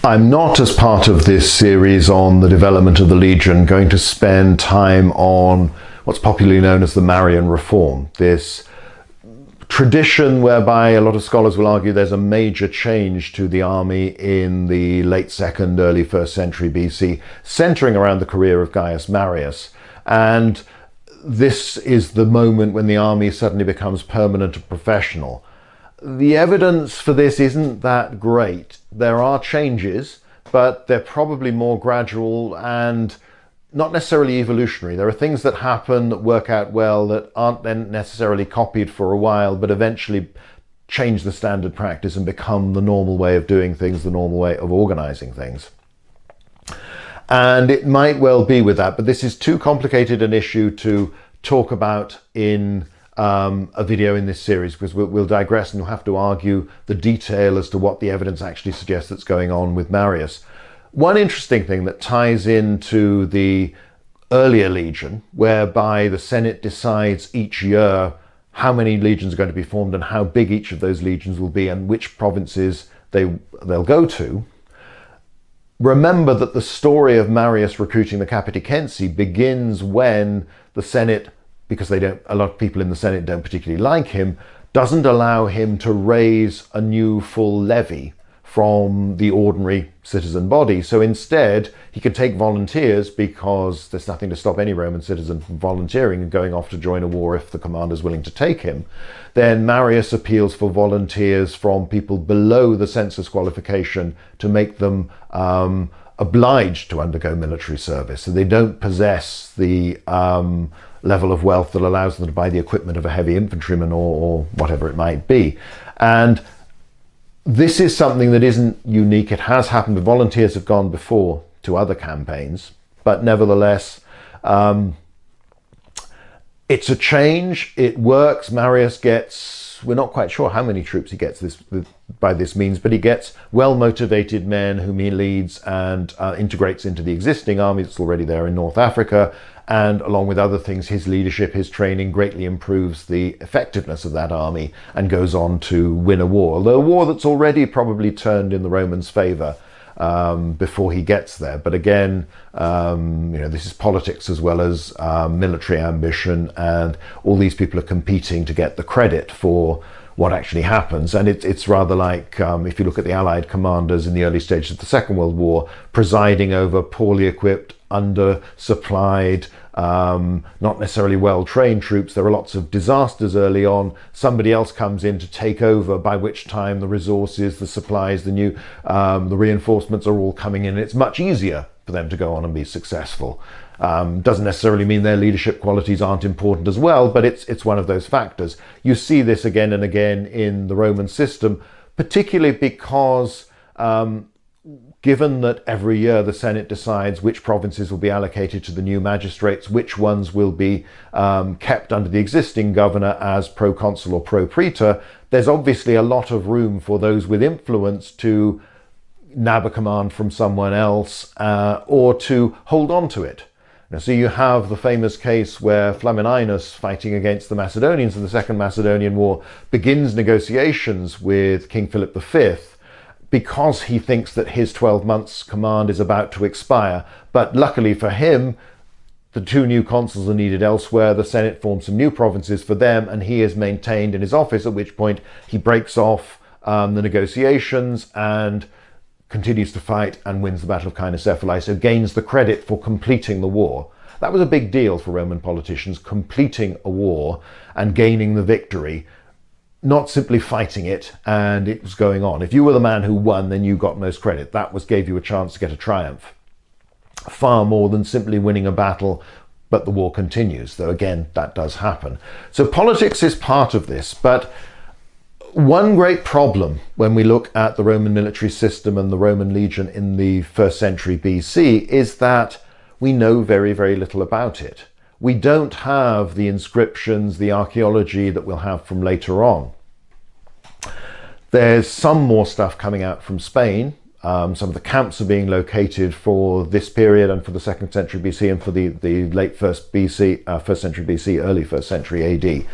I'm not, as part of this series on the development of the Legion, going to spend time on what's popularly known as the Marian Reform, this tradition whereby a lot of scholars will argue there's a major change to the army in the late 2nd, early 1st century BC, centering around the career of Gaius Marius. And this is the moment when the army suddenly becomes permanent and professional. The evidence for this isn't that great. There are changes, but they're probably more gradual and not necessarily evolutionary. There are things that happen that work out well that aren't then necessarily copied for a while, but eventually change the standard practice and become the normal way of doing things, the normal way of organizing things. And it might well be with that, but this is too complicated an issue to talk about in a video in this series, because we'll digress and we'll have to argue the detail as to what the evidence actually suggests that's going on with Marius. One interesting thing that ties into the earlier legion, whereby the Senate decides each year how many legions are going to be formed and how big each of those legions will be and which provinces they'll go to. Remember that the story of Marius recruiting the Capiticensi begins when the Senate, because a lot of people in the Senate don't particularly like him, doesn't allow him to raise a new full levy from the ordinary citizen body. So instead, he can take volunteers, because there's nothing to stop any Roman citizen from volunteering and going off to join a war if the commander's willing to take him. Then Marius appeals for volunteers from people below the census qualification to make them obliged to undergo military service. So they don't possess the level of wealth that allows them to buy the equipment of a heavy infantryman or whatever it might be. And this is something that isn't unique. It has happened. The volunteers have gone before to other campaigns, but nevertheless, it's a change. It works. Marius gets, we're not quite sure how many troops he gets by this means, but he gets well-motivated men whom he leads and integrates into the existing army that's already there in North Africa. And along with other things, his leadership, his training greatly improves the effectiveness of that army and goes on to win a war. Although a war that's already probably turned in the Romans' favour before he gets there. But again, this is politics as well as military ambition, and all these people are competing to get the credit for what actually happens. And it's rather like, if you look at the Allied commanders in the early stages of the Second World War, presiding over poorly equipped, undersupplied, not necessarily well-trained troops. There are lots of disasters early on. Somebody else comes in to take over, by which time the resources, the supplies, the reinforcements are all coming in. It's much easier for them to go on and be successful. Doesn't necessarily mean their leadership qualities aren't important as well, but it's one of those factors. You see this again and again in the Roman system, particularly because given that every year the Senate decides which provinces will be allocated to the new magistrates, which ones will be kept under the existing governor as proconsul or propraetor, there's obviously a lot of room for those with influence to nab a command from someone else or to hold on to it. Now, so you have the famous case where Flamininus, fighting against the Macedonians in the Second Macedonian War, begins negotiations with King Philip V, because he thinks that his 12 months command is about to expire. But luckily for him, the two new consuls are needed elsewhere. The Senate forms some new provinces for them, and he is maintained in his office, at which point he breaks off the negotiations and continues to fight and wins the Battle of Cynocephalae, so gains the credit for completing the war. That was a big deal for Roman politicians, completing a war and gaining the victory, not simply fighting it and it was going on. If you were the man who won, then you got most credit. That gave you a chance to get a triumph. Far more than simply winning a battle, but the war continues, though again, that does happen. So politics is part of this, but one great problem when we look at the Roman military system and the Roman legion in the 1st century BC is that we know very, very little about it. We don't have the inscriptions, the archaeology that we'll have from later on. There's some more stuff coming out from Spain. Some of the camps are being located for this period and for the 2nd century BC and for the late 1st century BC, early 1st century AD.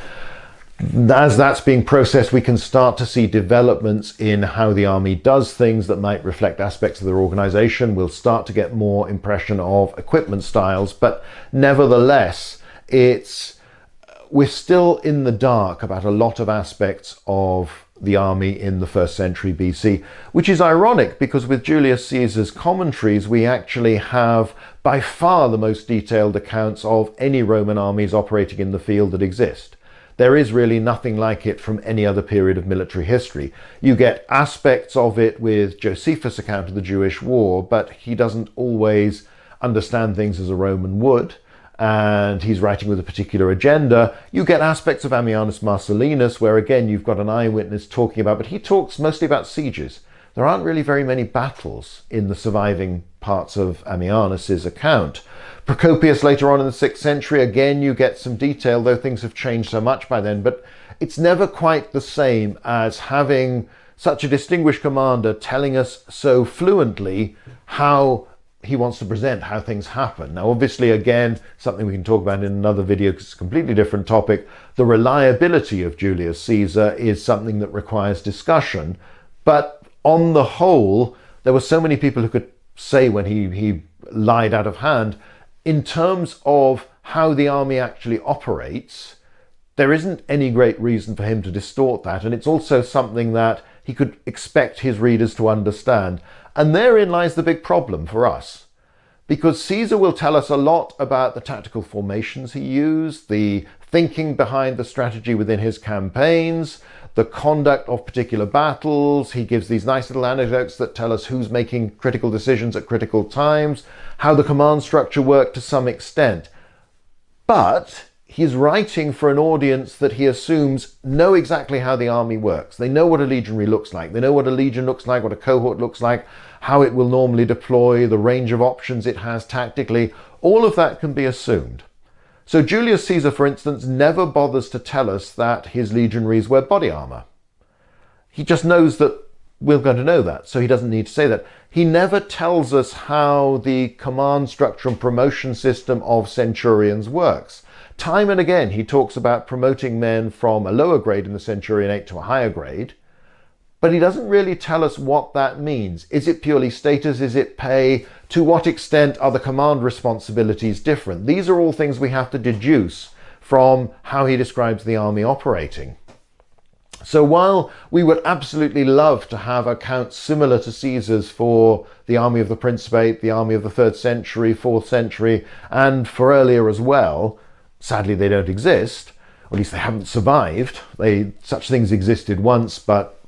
As that's being processed, we can start to see developments in how the army does things that might reflect aspects of their organization. We'll start to get more impression of equipment styles, but nevertheless, we're still in the dark about a lot of aspects of the army in the 1st century BC, which is ironic because with Julius Caesar's commentaries, we actually have by far the most detailed accounts of any Roman armies operating in the field that exist. There is really nothing like it from any other period of military history. You get aspects of it with Josephus' account of the Jewish war, but he doesn't always understand things as a Roman would, and he's writing with a particular agenda. You get aspects of Ammianus Marcellinus, where again you've got an eyewitness talking about, but he talks mostly about sieges. There aren't really very many battles in the surviving parts of Ammianus's account. Procopius later on in the 6th century, again you get some detail, though things have changed so much by then, but it's never quite the same as having such a distinguished commander telling us so fluently how he wants to present, how things happen. Now obviously, again, something we can talk about in another video because it's a completely different topic, the reliability of Julius Caesar is something that requires discussion, but on the whole, there were so many people who could say when he lied out of hand. In terms of how the army actually operates, there isn't any great reason for him to distort that, and it's also something that he could expect his readers to understand. And therein lies the big problem for us, because Caesar will tell us a lot about the tactical formations he used, the thinking behind the strategy within his campaigns, the conduct of particular battles. He gives these nice little anecdotes that tell us who's making critical decisions at critical times, how the command structure worked to some extent. But he's writing for an audience that he assumes know exactly how the army works. They know what a legionary looks like. They know what a legion looks like, what a cohort looks like, how it will normally deploy, the range of options it has tactically. All of that can be assumed. So Julius Caesar, for instance, never bothers to tell us that his legionaries wear body armor. He just knows that we're going to know that, so he doesn't need to say that. He never tells us how the command structure and promotion system of centurions works. Time and again, he talks about promoting men from a lower grade in the centurionate to a higher grade, but he doesn't really tell us what that means. Is it purely status? Is it pay? To what extent are the command responsibilities different? These are all things we have to deduce from how he describes the army operating. So while we would absolutely love to have accounts similar to Caesar's for the army of the Principate, the army of the 3rd century, 4th century, and for earlier as well, sadly they don't exist, or at least they haven't survived. Such things existed once, but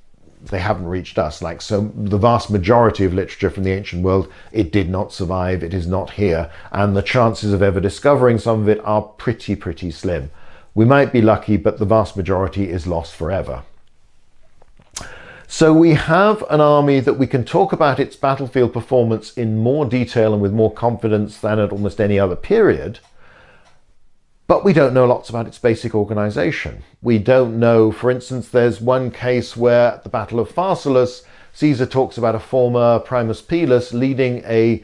they haven't reached us. Like so the vast majority of literature from the ancient world, it did not survive, it is not here, and the chances of ever discovering some of it are pretty slim. We might be lucky, but the vast majority is lost forever. So we have an army that we can talk about its battlefield performance in more detail and with more confidence than at almost any other period, but we don't know lots about its basic organization. We don't know, for instance, there's one case where at the Battle of Pharsalus, Caesar talks about a former Primus Pilus leading a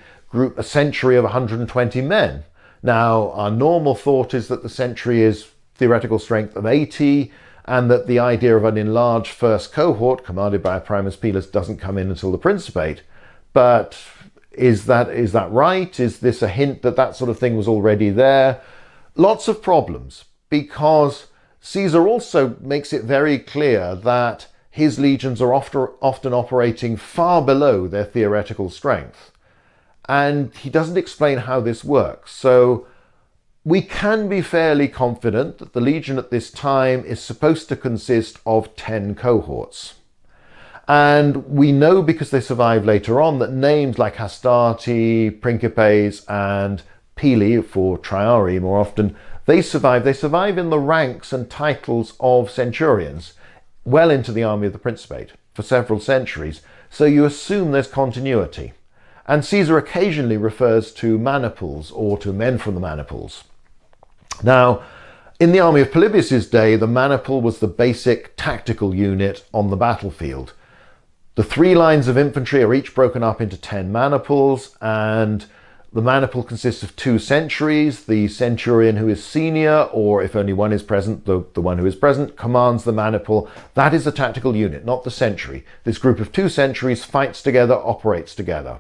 century of 120 men. Now, our normal thought is that the century is theoretical strength of 80, and that the idea of an enlarged first cohort commanded by a Primus Pilus doesn't come in until the Principate. But is that right? Is this a hint that that sort of thing was already there? Lots of problems, because Caesar also makes it very clear that his legions are often operating far below their theoretical strength. And he doesn't explain how this works. So we can be fairly confident that the legion at this time is supposed to consist of 10 cohorts. And we know, because they survive later on, that names like Hastati, Principes, and Pili, for Triarii more often, they survive in the ranks and titles of centurions well into the army of the Principate for several centuries, so you assume there's continuity. And Caesar occasionally refers to maniples or to men from the maniples. Now, in the army of Polybius's day, the maniple was the basic tactical unit on the battlefield. The 3 lines of infantry are each broken up into 10 maniples, and The maniple consists of 2 sentries. The centurion who is senior, or if only one is present, the one who is present, commands the maniple. That is a tactical unit, not the sentry. This group of 2 sentries fights together, operates together.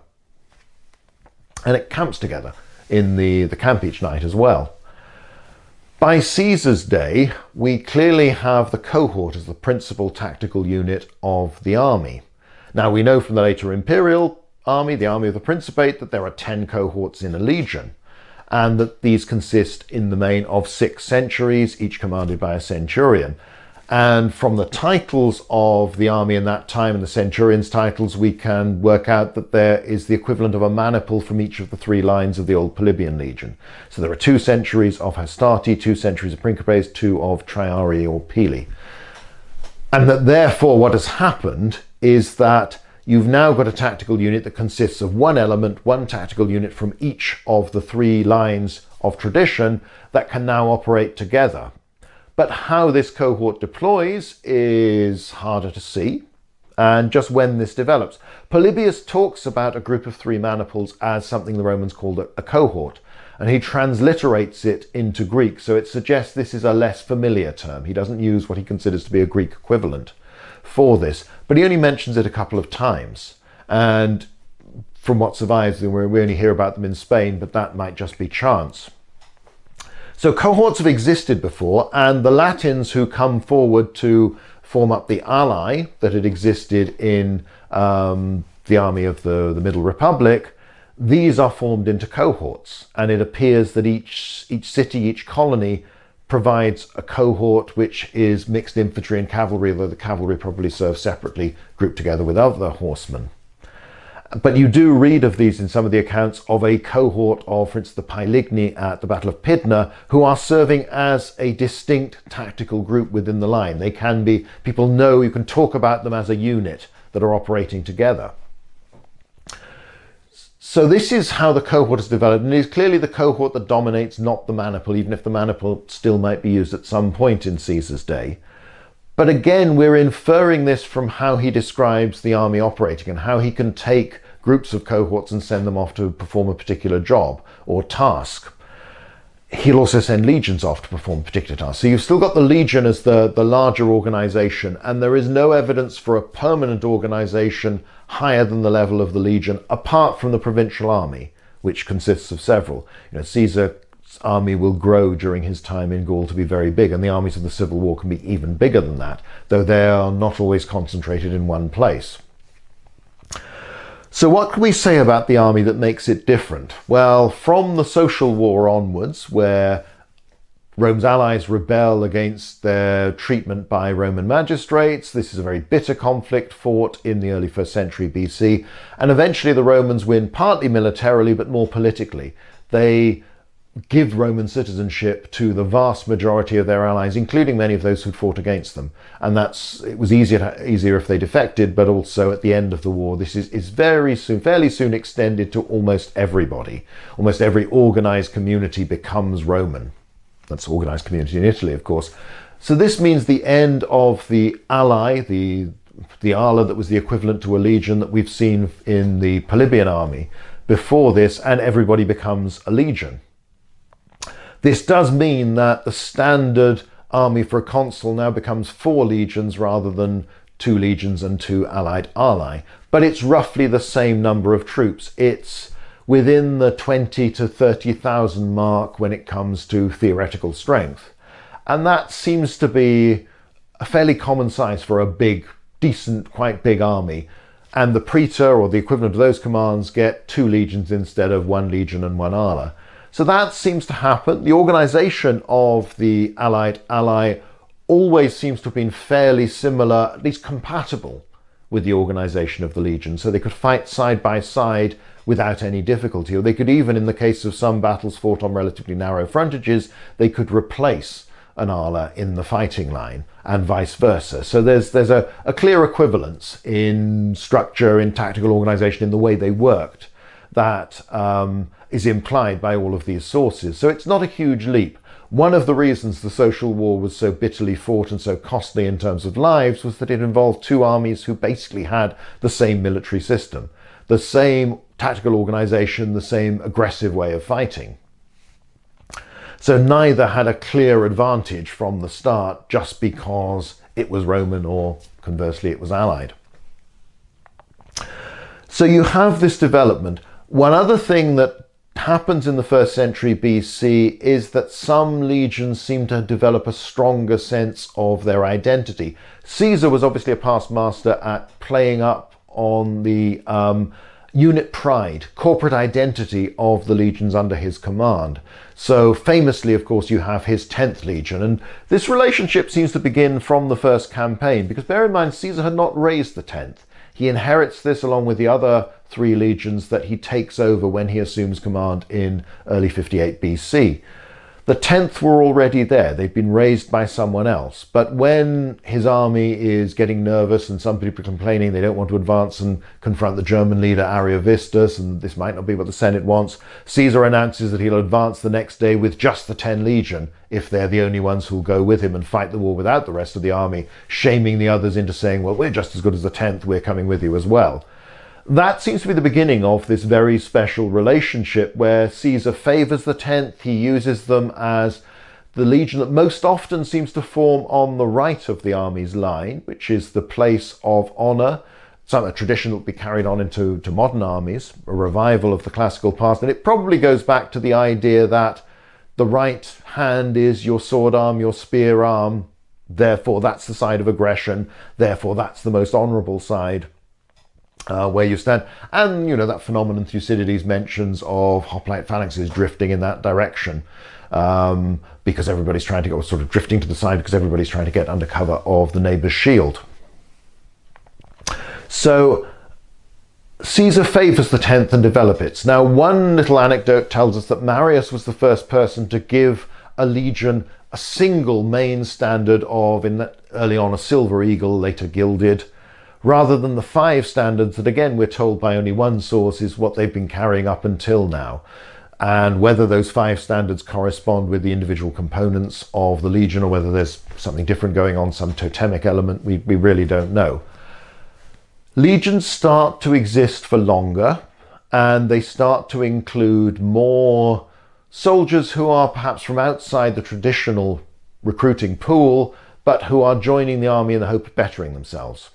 And it camps together in the camp each night as well. By Caesar's day, we clearly have the cohort as the principal tactical unit of the army. Now, we know from the later imperial army, the army of the Principate, that there are 10 cohorts in a legion, and that these consist in the main of 6 centuries, each commanded by a centurion. And from the titles of the army in that time and the centurion's titles, we can work out that there is the equivalent of a maniple from each of the 3 lines of the old Polybian legion. So there are 2 centuries of Hastati, 2 centuries of Principes, 2 of Triarii or Pili. And that therefore what has happened is that you've now got a tactical unit that consists of 1 element, 1 tactical unit from each of the 3 lines of tradition that can now operate together. But how this cohort deploys is harder to see, and just when this develops. Polybius talks about a group of 3 maniples as something the Romans called a cohort, and he transliterates it into Greek, so it suggests this is a less familiar term. He doesn't use what he considers to be a Greek equivalent for this, but he only mentions it a couple of times. And from what survives, we only hear about them in Spain, but that might just be chance. So cohorts have existed before, and the Latins who come forward to form up the ally that had existed in the army of the Middle Republic, these are formed into cohorts, and it appears that each city, each colony provides a cohort which is mixed infantry and cavalry, although the cavalry probably serve separately, grouped together with other horsemen. But you do read of these in some of the accounts of a cohort of, for instance, the Paeligni at the Battle of Pydna, who are serving as a distinct tactical group within the line. They can be, people know, you can talk about them as a unit that are operating together. So this is how the cohort has developed, and it is clearly the cohort that dominates, not the maniple, even if the maniple still might be used at some point in Caesar's day. But again, we're inferring this from how he describes the army operating and how he can take groups of cohorts and send them off to perform a particular job or task. He'll also send legions off to perform particular tasks. So you've still got the legion as the larger organization, and there is no evidence for a permanent organization higher than the level of the legion, apart from the provincial army, which consists of several. Caesar's army will grow during his time in Gaul to be very big, and the armies of the Civil War can be even bigger than that, though they are not always concentrated in one place. So what can we say about the army that makes it different? Well, from the Social War onwards, where Rome's allies rebel against their treatment by Roman magistrates, this is a very bitter conflict fought in the early 1st century BC, and eventually the Romans win partly militarily but more politically. They give Roman citizenship to the vast majority of their allies, including many of those who'd fought against them. And it was easier if they defected, but also at the end of the war, this is fairly soon extended to almost everybody. Almost every organized community becomes Roman. That's organized community in Italy, of course. So this means the end of the ally, the ala that was the equivalent to a legion that we've seen in the Polybian army before this, and everybody becomes a legion. This does mean that the standard army for a consul now becomes 4 legions rather than 2 legions and 2 allied alae, but it's roughly the same number of troops. It's within the 20 to 30,000 mark when it comes to theoretical strength. And that seems to be a fairly common size for a big, decent, quite big army. And the praetor, or the equivalent of those commands, get 2 legions instead of 1 legion and 1 ala. So that seems to happen. The organization of the allied ally always seems to have been fairly similar, at least compatible with the organization of the legion. So they could fight side by side without any difficulty, or they could even, in the case of some battles fought on relatively narrow frontages, they could replace an ala in the fighting line, and vice versa. So there's a clear equivalence in structure, in tactical organization, in the way they worked, that is implied by all of these sources. So it's not a huge leap. One of the reasons the Social War was so bitterly fought and so costly in terms of lives was that it involved 2 armies who basically had the same military system, the same tactical organization, the same aggressive way of fighting. So neither had a clear advantage from the start just because it was Roman or conversely it was allied. So you have this development. One other thing that happens in the 1st century BC is that some legions seem to develop a stronger sense of their identity. Caesar was obviously a past master at playing up on the unit pride, corporate identity of the legions under his command. So famously, of course, you have his 10th Legion, and this relationship seems to begin from the first campaign, because bear in mind, Caesar had not raised the 10th. He inherits this along with the other 3 legions that he takes over when he assumes command in early 58 BC. The 10th were already there. They've been raised by someone else. But when his army is getting nervous and some people are complaining they don't want to advance and confront the German leader Ariovistus, and this might not be what the Senate wants, Caesar announces that he'll advance the next day with just the 10 legion if they're the only ones who'll go with him and fight the war without the rest of the army, shaming the others into saying, well, we're just as good as the 10th, we're coming with you as well. That seems to be the beginning of this very special relationship where Caesar favors the 10th. He uses them as the legion that most often seems to form on the right of the army's line, which is the place of honor. It's a tradition that will be carried on into modern armies, a revival of the classical past. And it probably goes back to the idea that the right hand is your sword arm, your spear arm. Therefore, that's the side of aggression. Therefore, that's the most honorable side. Where you stand, and you know that phenomenon Thucydides mentions of hoplite phalanxes drifting in that direction, because everybody's trying to go sort of drifting to the side because everybody's trying to get under cover of the neighbor's shield. So Caesar favors the 10th and develops it. Now, one little anecdote tells us that Marius was the first person to give a legion a single main standard of, early on, a silver eagle, later gilded, rather than the 5 standards that, again, we're told by only one source is what they've been carrying up until now. And whether those 5 standards correspond with the individual components of the legion or whether there's something different going on, some totemic element, we really don't know. Legions start to exist for longer, and they start to include more soldiers who are perhaps from outside the traditional recruiting pool, but who are joining the army in the hope of bettering themselves.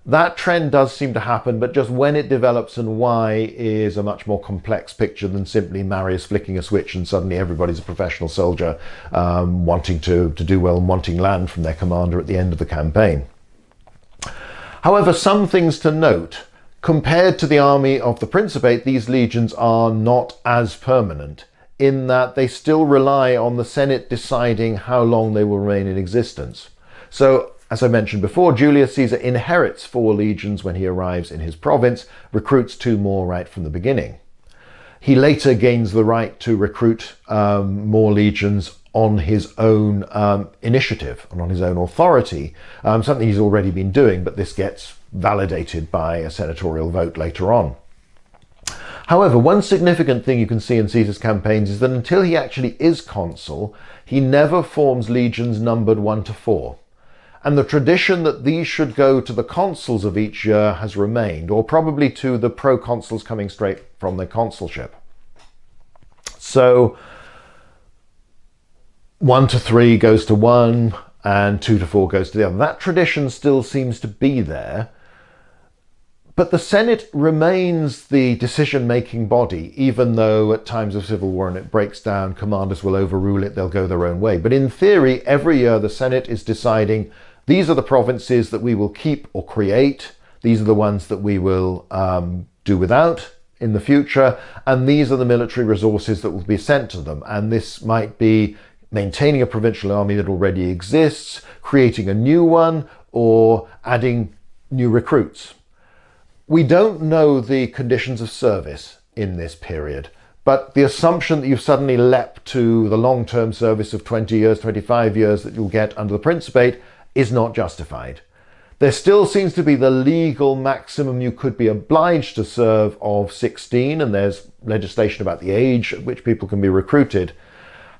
That trend does seem to happen, but just when it develops and why is a much more complex picture than simply Marius flicking a switch and suddenly everybody's a professional soldier wanting to do well and wanting land from their commander at the end of the campaign. However, some things to note. Compared to the army of the Principate, these legions are not as permanent in that they still rely on the Senate deciding how long they will remain in existence. So, as I mentioned before, Julius Caesar inherits 4 legions when he arrives in his province, recruits 2 more right from the beginning. He later gains the right to recruit more legions on his own initiative and on his own authority, something he's already been doing, but this gets validated by a senatorial vote later on. However, one significant thing you can see in Caesar's campaigns is that until he actually is consul, he never forms legions numbered 1 to 4. And the tradition that these should go to the consuls of each year has remained, or probably to the proconsuls coming straight from their consulship. So 1 to 3 goes to 1, and 2 to 4 goes to the other. That tradition still seems to be there, but the Senate remains the decision-making body, even though at times of civil war and it breaks down, commanders will overrule it, they'll go their own way. But in theory, every year the Senate is deciding these are the provinces that we will keep or create. These are the ones that we will do without in the future. And these are the military resources that will be sent to them. And this might be maintaining a provincial army that already exists, creating a new one, or adding new recruits. We don't know the conditions of service in this period, but the assumption that you've suddenly leapt to the long-term service of 20 years, 25 years that you'll get under the Principate is not justified. There still seems to be the legal maximum you could be obliged to serve of 16, and there's legislation about the age at which people can be recruited.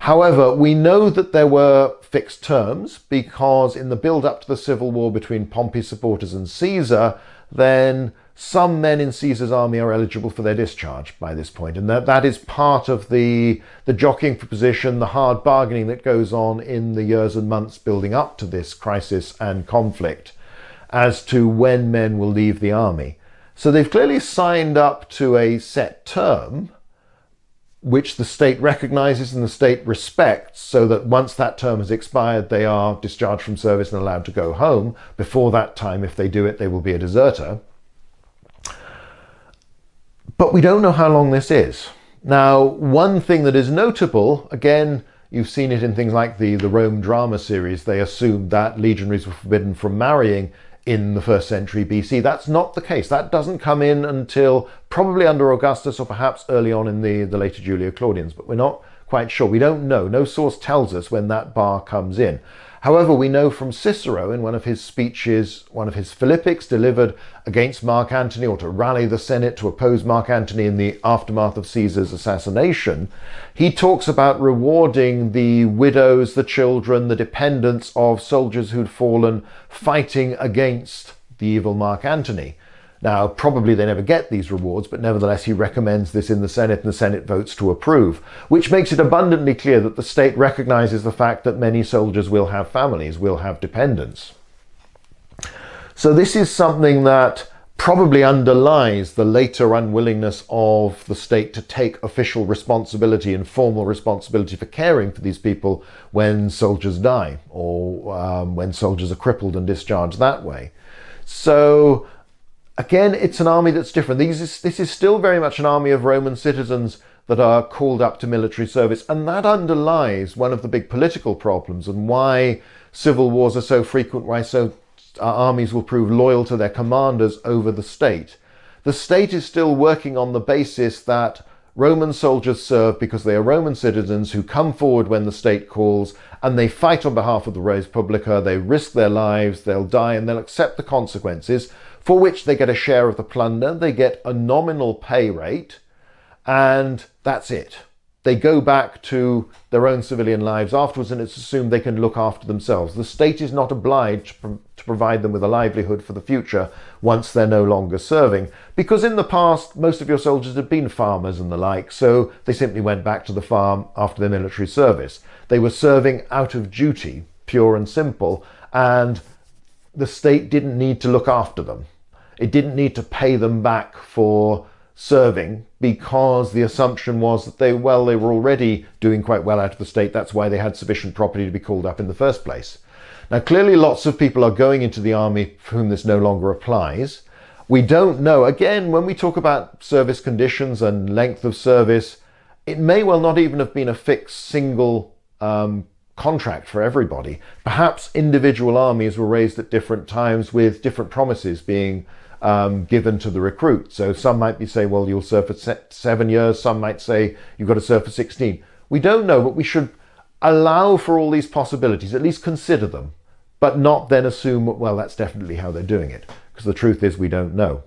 However, we know that there were fixed terms because in the build-up to the civil war between Pompey's supporters and Caesar, then some men in Caesar's army are eligible for their discharge by this point, and that is part of the jockeying for position, the hard bargaining that goes on in the years and months building up to this crisis and conflict as to when men will leave the army. So they've clearly signed up to a set term, which the state recognizes and the state respects, so that once that term has expired, they are discharged from service and allowed to go home. Before that time, if they do it, they will be a deserter. But we don't know how long this is. Now, one thing that is notable, again, you've seen it in things like the Rome drama series, they assumed that legionaries were forbidden from marrying in the 1st century BC. That's not the case. That doesn't come in until probably under Augustus or perhaps early on in the later Julio-Claudians, but we're not quite sure. We don't know. No source tells us when that bar comes in. However, we know from Cicero in one of his speeches, one of his Philippics delivered against Mark Antony, or to rally the Senate to oppose Mark Antony in the aftermath of Caesar's assassination, he talks about rewarding the widows, the children, the dependents of soldiers who'd fallen fighting against the evil Mark Antony. Now, probably they never get these rewards, but nevertheless he recommends this in the Senate and the Senate votes to approve, which makes it abundantly clear that the state recognizes the fact that many soldiers will have families, will have dependents. So this is something that probably underlies the later unwillingness of the state to take official responsibility and formal responsibility for caring for these people when soldiers die, or when soldiers are crippled and discharged that way. So again, it's an army that's different. This is still very much an army of Roman citizens that are called up to military service, and that underlies one of the big political problems and why civil wars are so frequent, why armies will prove loyal to their commanders over the state. The state is still working on the basis that Roman soldiers serve because they are Roman citizens who come forward when the state calls, and they fight on behalf of the res publica, they risk their lives, they'll die, and they'll accept the consequences, for which they get a share of the plunder, they get a nominal pay rate, and that's it. They go back to their own civilian lives afterwards, and it's assumed they can look after themselves. The state is not obliged to provide them with a livelihood for the future once they're no longer serving, because in the past most of your soldiers had been farmers and the like, so they simply went back to the farm after their military service. They were serving out of duty, pure and simple, and the state didn't need to look after them. It didn't need to pay them back for serving, because the assumption was that they were already doing quite well out of the state. That's why they had sufficient property to be called up in the first place. Now, clearly lots of people are going into the army for whom this no longer applies. We don't know. Again, when we talk about service conditions and length of service, it may well not even have been a fixed single contract for everybody. Perhaps individual armies were raised at different times with different promises being given to the recruit. So some might be say, well, you'll serve for 7 years. Some might say you've got to serve for 16. We don't know, but we should allow for all these possibilities, at least consider them, but not then assume, well, that's definitely how they're doing it, because the truth is we don't know.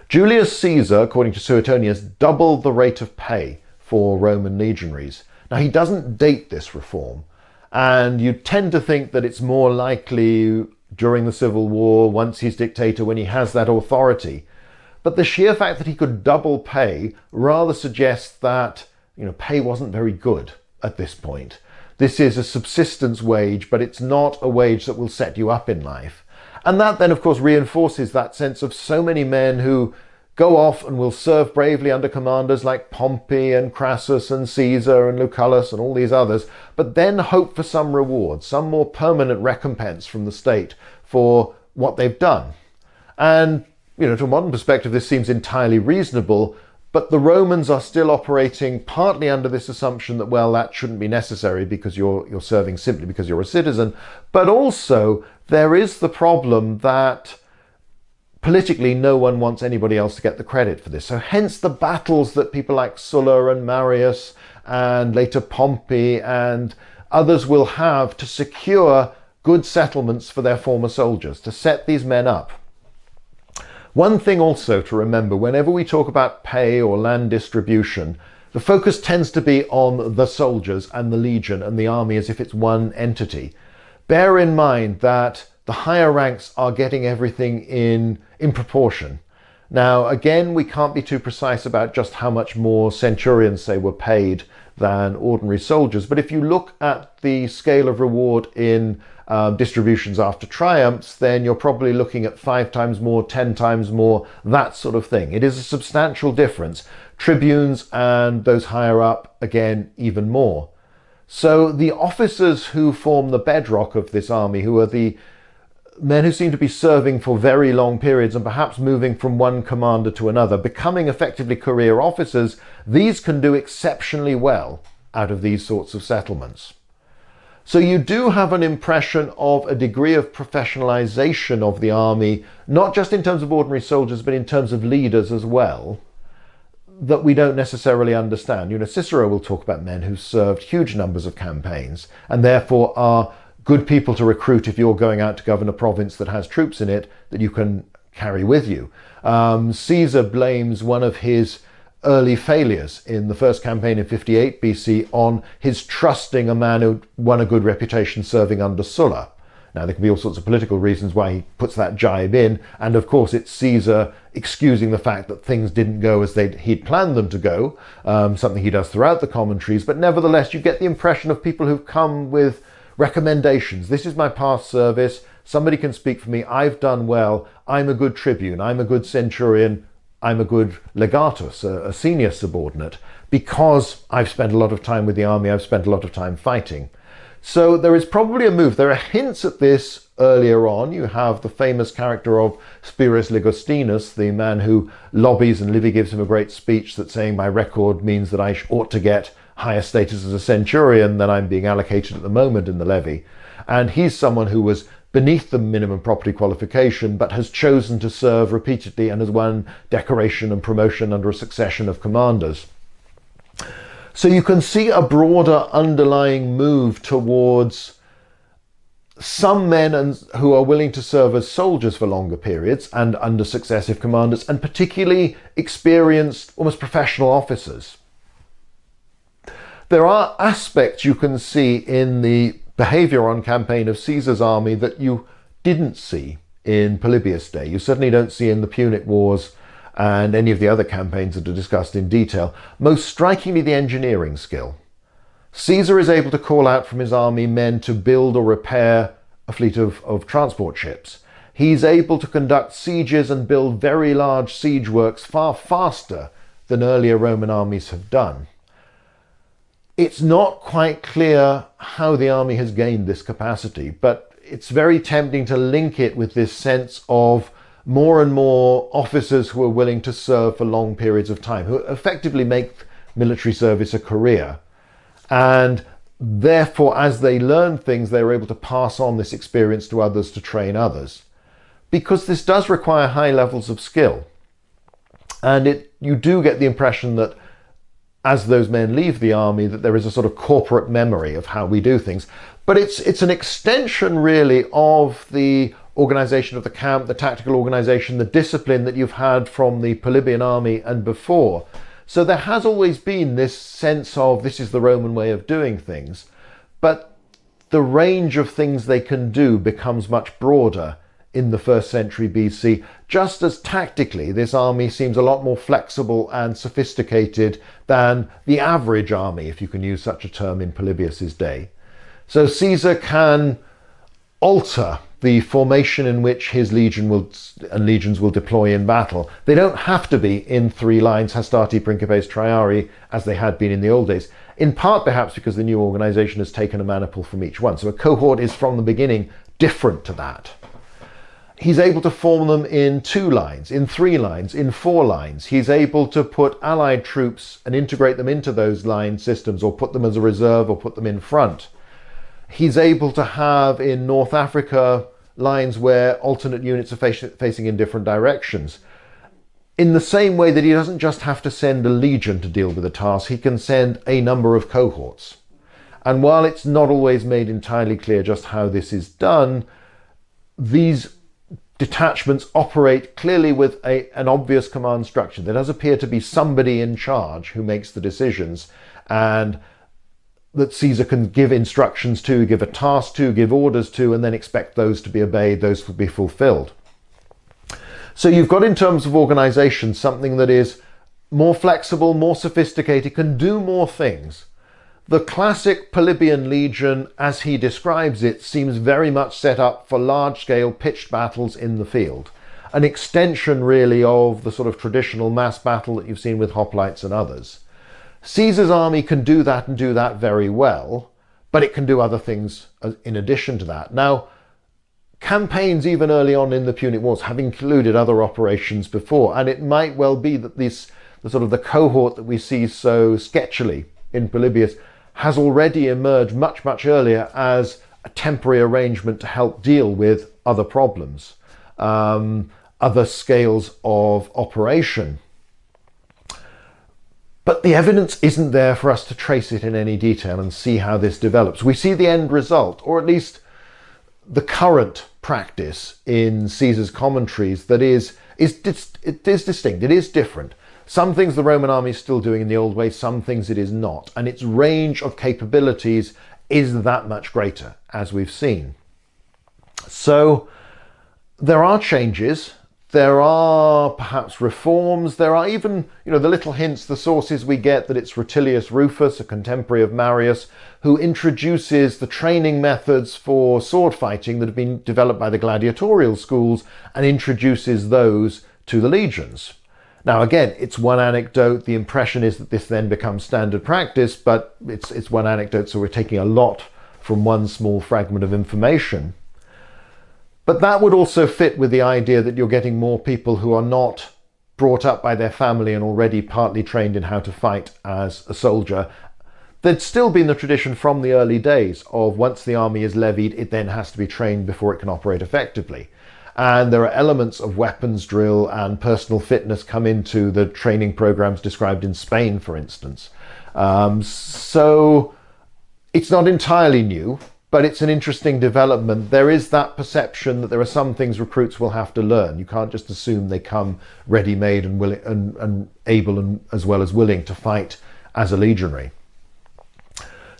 Julius Caesar, according to Suetonius, doubled the rate of pay for Roman legionaries. Now, he doesn't date this reform, and you tend to think that it's more likely during the Civil War, once he's dictator, when he has that authority. But the sheer fact that he could double pay rather suggests that, pay wasn't very good at this point. This is a subsistence wage, but it's not a wage that will set you up in life. And that then, of course, reinforces that sense of so many men who go off and will serve bravely under commanders like Pompey and Crassus and Caesar and Lucullus and all these others, but then hope for some reward, some more permanent recompense from the state for what they've done. And, to a modern perspective, this seems entirely reasonable, but the Romans are still operating partly under this assumption that, well, that shouldn't be necessary because you're serving simply because you're a citizen, but also there is the problem that politically, no one wants anybody else to get the credit for this. So hence the battles that people like Sulla and Marius and later Pompey and others will have to secure good settlements for their former soldiers, to set these men up. One thing also to remember, whenever we talk about pay or land distribution, the focus tends to be on the soldiers and the legion and the army as if it's one entity. Bear in mind that the higher ranks are getting everything in proportion. Now, again, we can't be too precise about just how much more centurions, say, were paid than ordinary soldiers. But if you look at the scale of reward in distributions after triumphs, then you're probably looking at 5 times more, 10 times more, that sort of thing. It is a substantial difference. Tribunes and those higher up, again, even more. So the officers who form the bedrock of this army, who are the men who seem to be serving for very long periods and perhaps moving from one commander to another, becoming effectively career officers, these can do exceptionally well out of these sorts of settlements. So you do have an impression of a degree of professionalization of the army, not just in terms of ordinary soldiers, but in terms of leaders as well, that we don't necessarily understand. You know, Cicero will talk about men who served huge numbers of campaigns and therefore are good people to recruit if you're going out to govern a province that has troops in it that you can carry with you. Caesar blames one of his early failures in the first campaign in 58 BC on his trusting a man who won a good reputation serving under Sulla. Now, there can be all sorts of political reasons why he puts that jibe in, and of course it's Caesar excusing the fact that things didn't go as he'd planned them to go, something he does throughout the commentaries, but nevertheless you get the impression of people who've come with recommendations. This is my past service, somebody can speak for me, I've done well, I'm a good tribune, I'm a good centurion, I'm a good legatus, a senior subordinate, because I've spent a lot of time with the army, I've spent a lot of time fighting. So there is probably a move. There are hints at this earlier on. You have the famous character of Spurius Ligustinus, the man who lobbies, and Livy gives him a great speech that saying my record means that I ought to get higher status as a centurion than I'm being allocated at the moment in the levy. And he's someone who was beneath the minimum property qualification, but has chosen to serve repeatedly and has won decoration and promotion under a succession of commanders. So you can see a broader underlying move towards some men who are willing to serve as soldiers for longer periods and under successive commanders, and particularly experienced, almost professional officers. There are aspects you can see in the behavior on campaign of Caesar's army that you didn't see in Polybius' day. You certainly don't see in the Punic Wars and any of the other campaigns that are discussed in detail. Most strikingly, the engineering skill. Caesar is able to call out from his army men to build or repair a fleet of transport ships. He's able to conduct sieges and build very large siege works far faster than earlier Roman armies have done. It's not quite clear how the army has gained this capacity, but it's very tempting to link it with this sense of more and more officers who are willing to serve for long periods of time, who effectively make military service a career. And therefore, as they learn things, they're able to pass on this experience to others to train others. Because this does require high levels of skill. And you do get the impression that as those men leave the army, that there is a sort of corporate memory of how we do things. But it's an extension really of the organization of the camp, the tactical organization, the discipline that you've had from the Polybian army and before. So there has always been this sense of this is the Roman way of doing things, but the range of things they can do becomes much broader in the 1st century BC, just as tactically this army seems a lot more flexible and sophisticated than the average army, if you can use such a term, in Polybius's day. So Caesar can alter the formation in which his legions will deploy in battle. They don't have to be in 3 lines, hastati, principes, triarii, as they had been in the old days, in part perhaps because the new organization has taken a maniple from each one. So a cohort is from the beginning different to that. He's able to form them in 2 lines, in 3 lines, in 4 lines. He's able to put allied troops and integrate them into those line systems, or put them as a reserve, or put them in front. He's able to have in North Africa lines where alternate units are facing in different directions. In the same way that he doesn't just have to send a legion to deal with a task, he can send a number of cohorts. And while it's not always made entirely clear just how this is done, these detachments operate clearly with an obvious command structure. There does appear to be somebody in charge who makes the decisions, and that Caesar can give instructions to, give a task to, give orders to, and then expect those to be obeyed, those to be fulfilled. So you've got, in terms of organization, something that is more flexible, more sophisticated, can do more things. The classic Polybian legion, as he describes it, seems very much set up for large-scale pitched battles in the field. An extension, really, of the sort of traditional mass battle that you've seen with hoplites and others. Caesar's army can do that and do that very well, but it can do other things in addition to that. Now, campaigns even early on in the Punic Wars have included other operations before, and it might well be that the sort of the cohort that we see so sketchily in Polybius has already emerged much, much earlier as a temporary arrangement to help deal with other problems, other scales of operation. But the evidence isn't there for us to trace it in any detail and see how this develops. We see the end result, or at least the current practice in Caesar's commentaries, that is distinct, it is different. Some things the Roman army is still doing in the old way, some things it is not. And its range of capabilities is that much greater, as we've seen. So there are changes. There are perhaps reforms. There are even, the little hints, the sources we get that it's Rutilius Rufus, a contemporary of Marius, who introduces the training methods for sword fighting that have been developed by the gladiatorial schools and introduces those to the legions. Now, again, it's one anecdote. The impression is that this then becomes standard practice, but it's one anecdote, so we're taking a lot from one small fragment of information. But that would also fit with the idea that you're getting more people who are not brought up by their family and already partly trained in how to fight as a soldier. There'd still been the tradition from the early days of once the army is levied, it then has to be trained before it can operate effectively. And there are elements of weapons drill and personal fitness come into the training programs described in Spain, for instance. So it's not entirely new, but it's an interesting development. There is that perception that there are some things recruits will have to learn. You can't just assume they come ready-made and willing and able and as well as willing to fight as a legionary.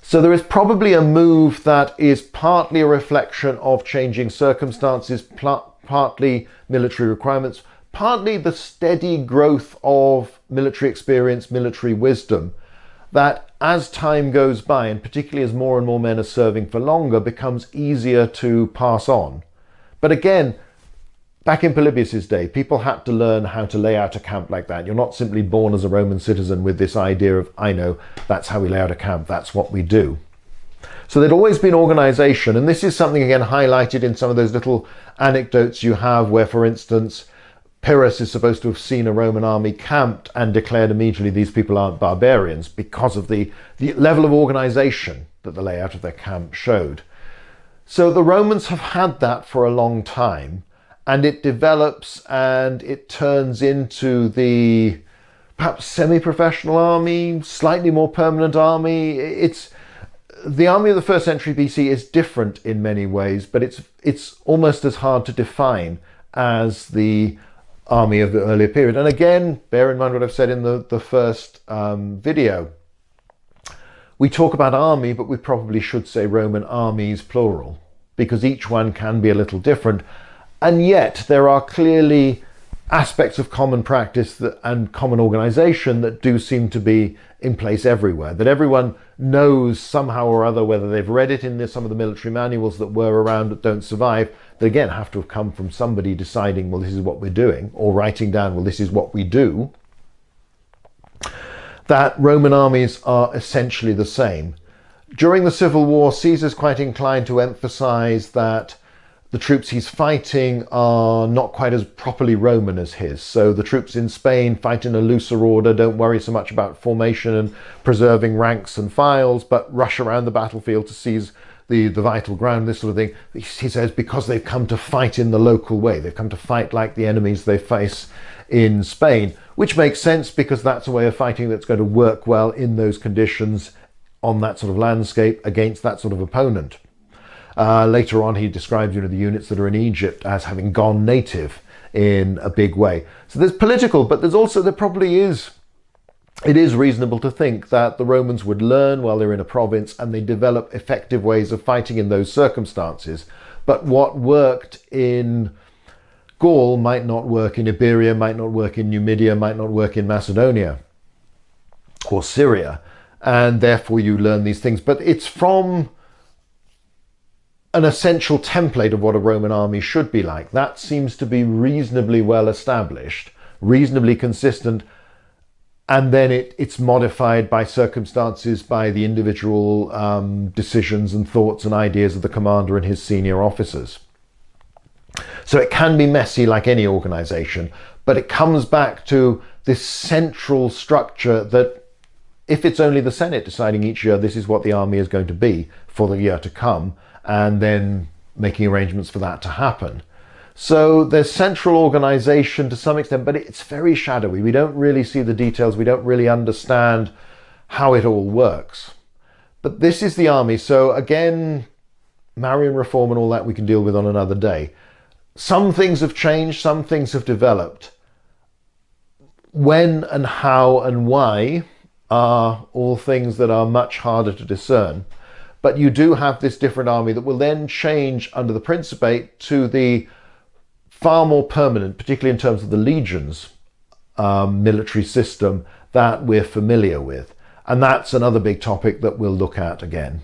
So there is probably a move that is partly a reflection of changing circumstances, partly military requirements, partly the steady growth of military experience, military wisdom, that as time goes by, and particularly as more and more men are serving for longer, becomes easier to pass on. But again, back in Polybius's day, people had to learn how to lay out a camp like that. You're not simply born as a Roman citizen with this idea of, I know, that's how we lay out a camp, that's what we do. So there'd always been organization, and this is something again highlighted in some of those little anecdotes you have where, for instance, Pyrrhus is supposed to have seen a Roman army camped and declared immediately these people aren't barbarians because of the level of organization that the layout of their camp showed. So the Romans have had that for a long time, and it develops and it turns into the perhaps semi-professional army, slightly more permanent army. The army of the 1st century BC is different in many ways, but it's almost as hard to define as the army of the earlier period. And again, bear in mind what I've said in the first video. We talk about army, but we probably should say Roman armies plural, because each one can be a little different. And yet there are clearly aspects of common practice and common organization that do seem to be in place everywhere, that everyone knows somehow or other, whether they've read it in some of the military manuals that were around that don't survive, that again have to have come from somebody deciding, well, this is what we're doing, or writing down, well, this is what we do, that Roman armies are essentially the same. During the Civil War, Caesar's quite inclined to emphasize that the troops he's fighting are not quite as properly Roman as his. So the troops in Spain fight in a looser order, don't worry so much about formation and preserving ranks and files, but rush around the battlefield to seize the vital ground, this sort of thing. He says because they've come to fight in the local way. They've come to fight like the enemies they face in Spain, which makes sense because that's a way of fighting that's going to work well in those conditions on that sort of landscape against that sort of opponent. Later on, he describes the units that are in Egypt as having gone native in a big way. So there's political, but there probably is it is reasonable to think that the Romans would learn while they're in a province and they develop effective ways of fighting in those circumstances. But what worked in Gaul might not work in Iberia, might not work in Numidia, might not work in Macedonia or Syria. And therefore you learn these things. But it's from an essential template of what a Roman army should be like. That seems to be reasonably well established, reasonably consistent, and then it's modified by circumstances, by the individual decisions and thoughts and ideas of the commander and his senior officers. So it can be messy like any organization, but it comes back to this central structure that if it's only the Senate deciding each year this is what the army is going to be for the year to come, and then making arrangements for that to happen. So there's central organization to some extent, but it's very shadowy. We don't really see the details. We don't really understand how it all works. But this is the army. So again, Marian reform and all that we can deal with on another day. Some things have changed. Some things have developed. When and how and why are all things that are much harder to discern. But you do have this different army that will then change under the Principate to the far more permanent, particularly in terms of the legions military system that we're familiar with. And that's another big topic that we'll look at again.